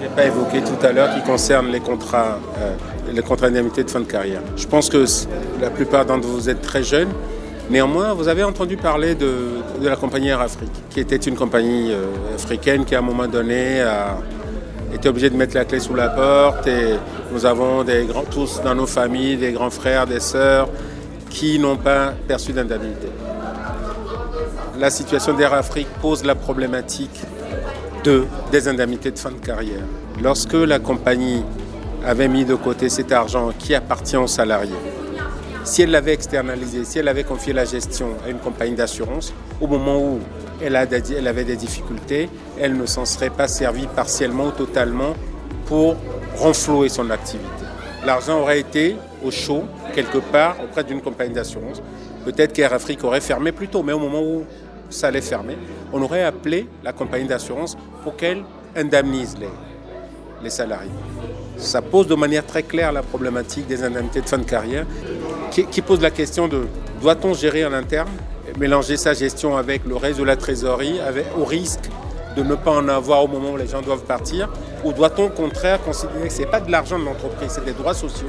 Je n'ai pas évoqué tout à l'heure qui concerne les contrats indemnités de fin de carrière. Je pense que la plupart d'entre vous êtes très jeunes. Néanmoins, vous avez entendu parler de la compagnie Air Afrique, qui était une compagnie africaine qui, à un moment donné, a été obligée de mettre la clé sous la porte. Et nous avons tous dans nos familles des grands frères, des sœurs qui n'ont pas perçu d'indemnité. La situation d'Air Afrique pose la problématique des indemnités de fin de carrière. Lorsque la compagnie avait mis de côté cet argent qui appartient aux salariés, si elle l'avait externalisé, si elle avait confié la gestion à une compagnie d'assurance, au moment où elle avait des difficultés, elle ne s'en serait pas servie partiellement ou totalement pour renflouer son activité. L'argent aurait été au chaud, quelque part, auprès d'une compagnie d'assurance. Peut-être qu'Air Afrique aurait fermé plus tôt, mais au moment où ça allait fermer, on aurait appelé la compagnie d'assurance pour qu'elle indemnise les salariés. Ça pose de manière très claire la problématique des indemnités de fin de carrière, qui pose la question de doit-on gérer en interne, mélanger sa gestion avec le reste de la trésorerie, au risque de ne pas en avoir au moment où les gens doivent partir, ou doit-on au contraire considérer que ce n'est pas de l'argent de l'entreprise, c'est des droits sociaux.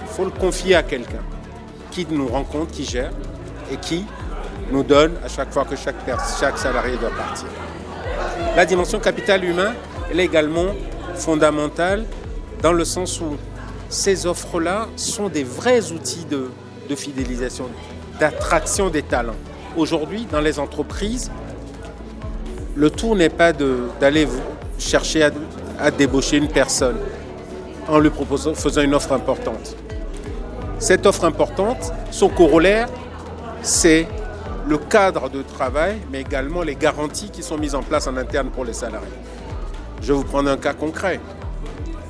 Il faut le confier à quelqu'un qui nous rend compte, qui gère et qui nous donne à chaque fois que chaque salarié doit partir. La dimension capital humain, elle est également fondamentale dans le sens où ces offres-là sont des vrais outils de fidélisation, d'attraction des talents. Aujourd'hui, dans les entreprises, le tout n'est pas d'aller chercher à débaucher une personne en lui faisant une offre importante. Cette offre importante, son corollaire, c'est le cadre de travail, mais également les garanties qui sont mises en place en interne pour les salariés. Je vais vous prendre un cas concret.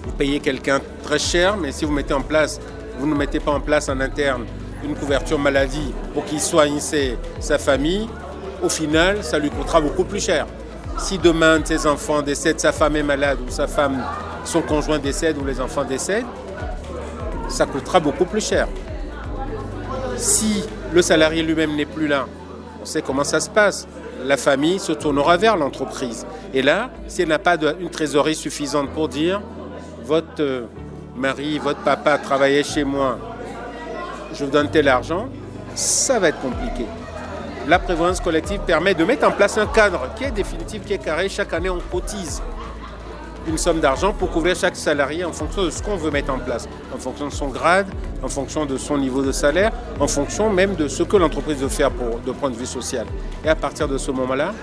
Vous payez quelqu'un très cher, mais si vous ne mettez pas en place en interne une couverture maladie pour qu'il soigne sa famille, au final, ça lui coûtera beaucoup plus cher. Si demain, ses enfants décèdent, sa femme est malade, ou son conjoint décède, ou les enfants décèdent, ça coûtera beaucoup plus cher. Si le salarié lui-même n'est plus là, on sait comment ça se passe. La famille se tournera vers l'entreprise. Et là, si elle n'a pas une trésorerie suffisante pour dire « votre mari, votre papa travaillait chez moi, je vous donne tel argent », ça va être compliqué. La prévoyance collective permet de mettre en place un cadre qui est définitif, qui est carré. Chaque année, on cotise une somme d'argent pour couvrir chaque salarié en fonction de ce qu'on veut mettre en place, en fonction de son grade, en fonction de son niveau de salaire, en fonction même de ce que l'entreprise veut faire de point de vue social. Et à partir de ce moment-là,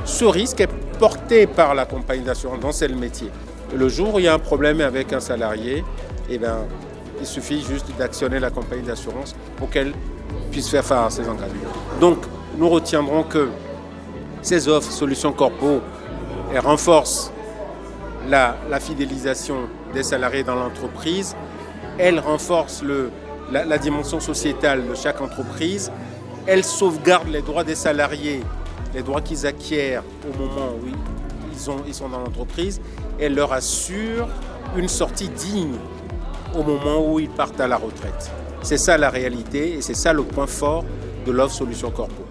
ce risque est porté par la compagnie d'assurance, dont c'est le métier. Et le jour où il y a un problème avec un salarié, il suffit juste d'actionner la compagnie d'assurance pour qu'elle puisse faire face à ses engagements. Donc, nous retiendrons que ces offres Solutions Corpo, elles renforcent la fidélisation des salariés dans l'entreprise, elles renforcent la dimension sociétale de chaque entreprise, elles sauvegardent les droits des salariés, les droits qu'ils acquièrent au moment où ils sont dans l'entreprise, et elles leur assurent une sortie digne au moment où ils partent à la retraite. C'est ça la réalité et c'est ça le point fort de l'offre Solutions Corpo.